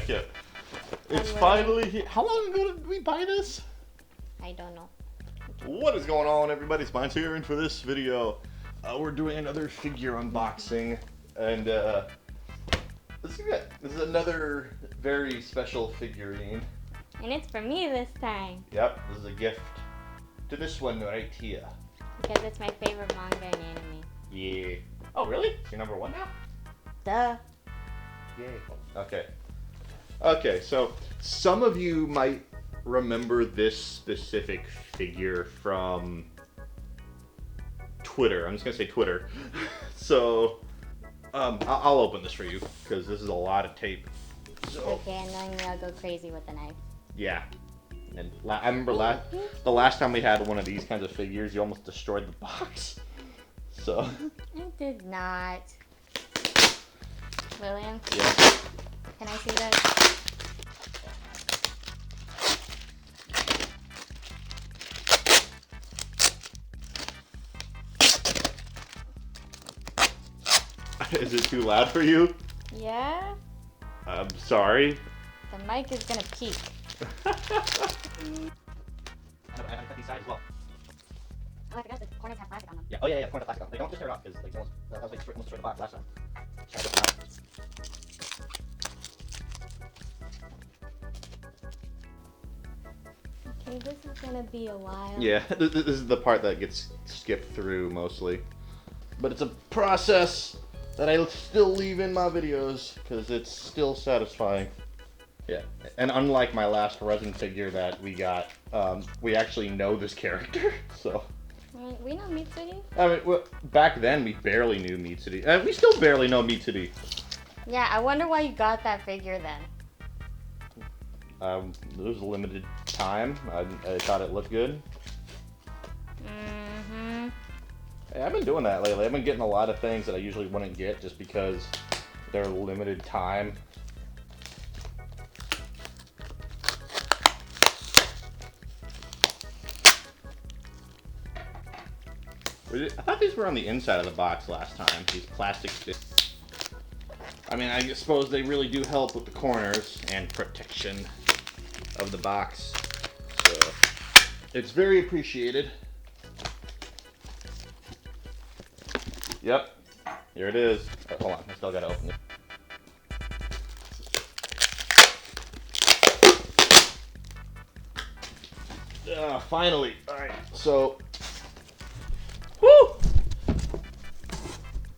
it. It's finally here. How long ago did we buy this? I don't know. What is going on, everybody? It's Mine's here, and for this video, we're doing another figure unboxing, and this is good. This is another very special figurine. And it's for me this time. Yep, this is a gift to this one right here. Because it's my favorite manga and anime. Yeah. Oh, really? It's your number one now? Duh. Yay. Okay. Okay, so some of you might remember this specific figure from Twitter. I'm just gonna say Twitter. So, I'll open this for you because this is a lot of tape. So, Okay, and then I'll go crazy with the knife. yeah. And I remember the last time we had one of these kinds of figures, you almost destroyed the box. So. I did not. William? Yeah. Can I see this? Is it too loud for you? Yeah? I'm sorry. The mic is gonna peak. I have cut these sides as well. Oh, I forgot the corners have plastic on them. Yeah. Oh yeah, corner plastic on. They don't just tear it off because that was almost destroyed the box last time. Try this out. Okay, this is gonna be a while. Yeah, this is the part that gets skipped through mostly, but it's a process that I still leave in my videos because it's still satisfying. Yeah, and unlike my last resin figure that we got, we actually know this character, so. We know Mitsuri. I mean, well, back then we barely knew Mitsuri, and we still barely know Mitsuri. Yeah, I wonder why you got that figure then. It was a limited time. I thought it looked good. Mm-hmm. Hey, I've been doing that lately. I've been getting a lot of things that I usually wouldn't get just because they're limited time. I thought these were on the inside of the box last time, these plastic sticks. I mean, I suppose they really do help with the corners and protection of the box. So, it's very appreciated. Yep, here it is. Oh, hold on, I still gotta open it. Finally. Alright, so. Woo!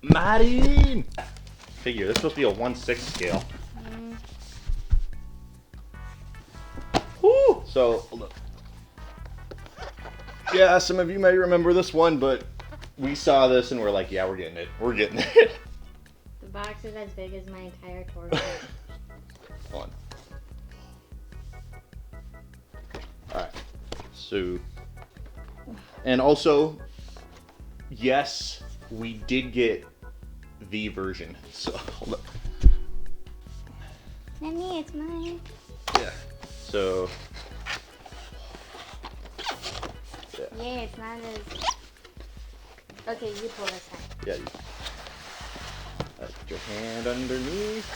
Marin! Figure, this is supposed to be a 1/6 scale. Woo! So, look. Yeah, some of you may remember this one, but we saw this and we're like, yeah, we're getting it. We're getting it. The box is as big as my entire torso. Hold on. Alright. So, and also, yes, we did get the version. So, hold up. Not me, it's mine. Yeah. So, Yeah, it's not as... Okay, you pull this time. yeah. Put your hand underneath.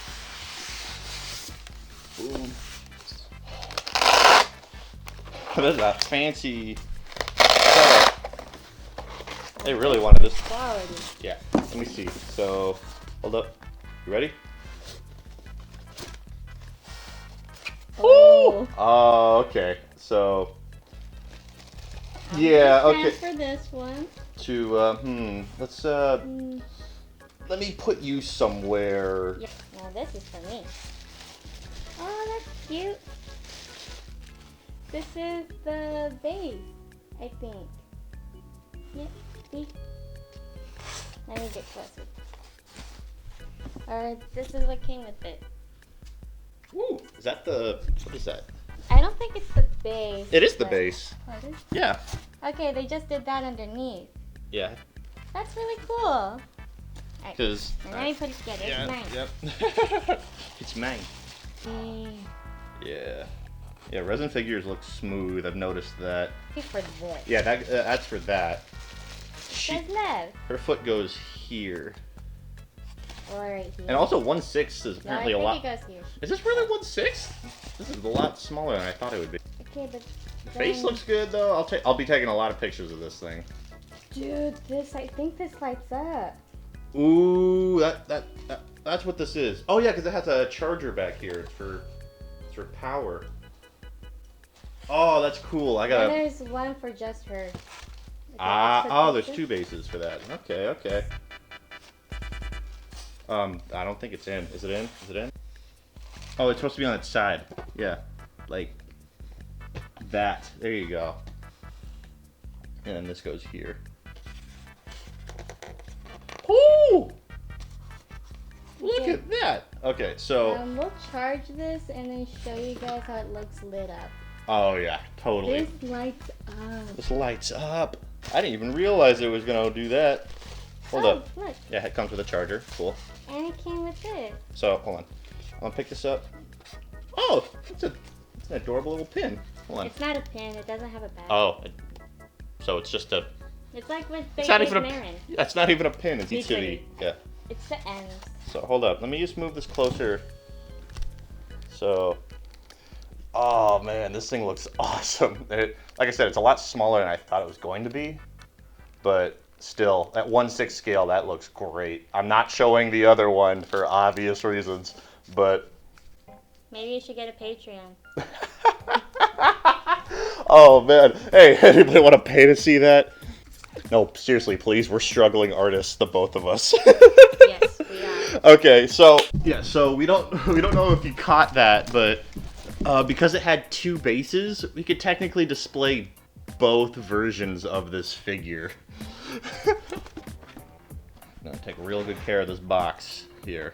Boom. This is a fancy setup. They really wanted this. Quality. Yeah. Let me see. So, hold up. You ready? Oh. Oh, okay. So, yeah, okay. For this one. Let's, let me put you somewhere. Yeah. Now this is for me. Oh, that's cute. This is the base, I think. Yep. See? Let me get closer. Or this is what came with it. Ooh, is that what is that? I don't think it's the base. It is the but- base. Oh, it is? Yeah. Okay, they just did that underneath. Yeah. That's really cool. Because. And let me put it together. It's mine. Yep. It's mine. Mm. Yeah. Yeah, resin figures look smooth. I've noticed that. For this. Yeah, that's for that. Says love. Her foot goes here. Or right here. And also 1/6 is apparently a lot. No, I think it goes here. Is this really 1/6? This is a lot smaller than I thought it would be. Okay, but The face looks good though. I'll be taking a lot of pictures of this thing. dude, I think this lights up. Ooh, that's what this is. Oh yeah, because it has a charger back here. It's for power. Oh, that's cool. I And gotta. there's one for just her. Okay, Oh, there's picture. 2 bases for that. Okay. I don't think it's in. Is it in? Is it in? Oh, it's supposed to be on its side. Yeah, like that. There you go. And then this goes here. Ooh! Look Okay. at that. Okay, so. We'll charge this and then show you guys how it looks lit up. Oh yeah, totally. This lights up. This lights up. I didn't even realize it was gonna do that. Hold up. Look. Yeah, it comes with a charger. Cool. And it came with this. So hold on. I'm gonna pick this up. Oh, it's an adorable little pin. Hold on. It's not a pin. It doesn't have a back. Oh, so it's just a. It's like with It's not even Marin. That's not even a pin. It's It's itty. Yeah. It's the ends. So hold up. Let me just move this closer. So. Oh man, this thing looks awesome. Like I said, it's a lot smaller than I thought it was going to be, but still, at 1/6 scale, that looks great. I'm not showing the other one for obvious reasons, but. Maybe you should get a Patreon. Oh man, hey, anybody want to pay to see that? No, seriously, please. We're struggling artists, the both of us. Yes, we are. Okay, so yeah, so we don't know if you caught that, but because it had 2 bases, we could technically display both versions of this figure. I'm gonna take real good care of this box here.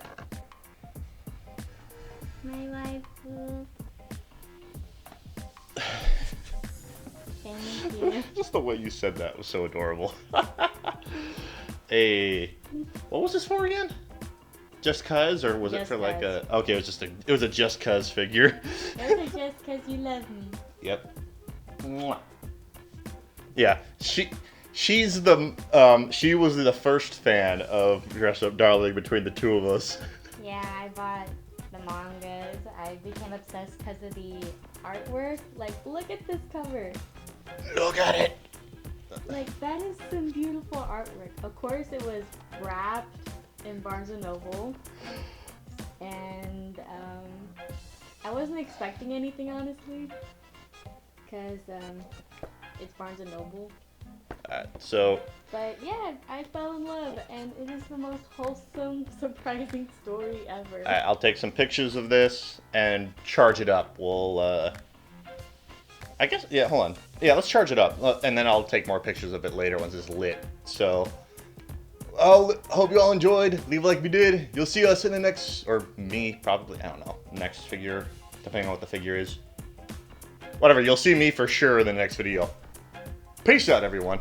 My waifu. Thank you. Just the way you said that was so adorable. Hey, what was this for again? Just cuz, or was it Just for like cuz. a? Okay, it was a just cuz figure. Those are just because you love me. Yep. Mwah. Yeah, she's the she was the first fan of Dress Up Darling between the 2 of us. Yeah, I bought the mangas. I became obsessed because of the artwork. Like, look at this cover. Look at it. Like, that is some beautiful artwork. Of course, it was wrapped in Barnes & Noble. And I wasn't expecting anything, honestly. Because it's Barnes & Noble. So But yeah, I fell in love. And it is the most wholesome, surprising story ever. I'll take some pictures of this and charge it up. We'll I guess, yeah, hold on. Yeah, let's charge it up. And then I'll take more pictures of it later once it's lit. So, I hope you all enjoyed. Leave a like if you did. You'll see us in the next, or me, probably, I don't know, next figure, depending on what the figure is. Whatever, you'll see me for sure in the next video. Peace out, everyone.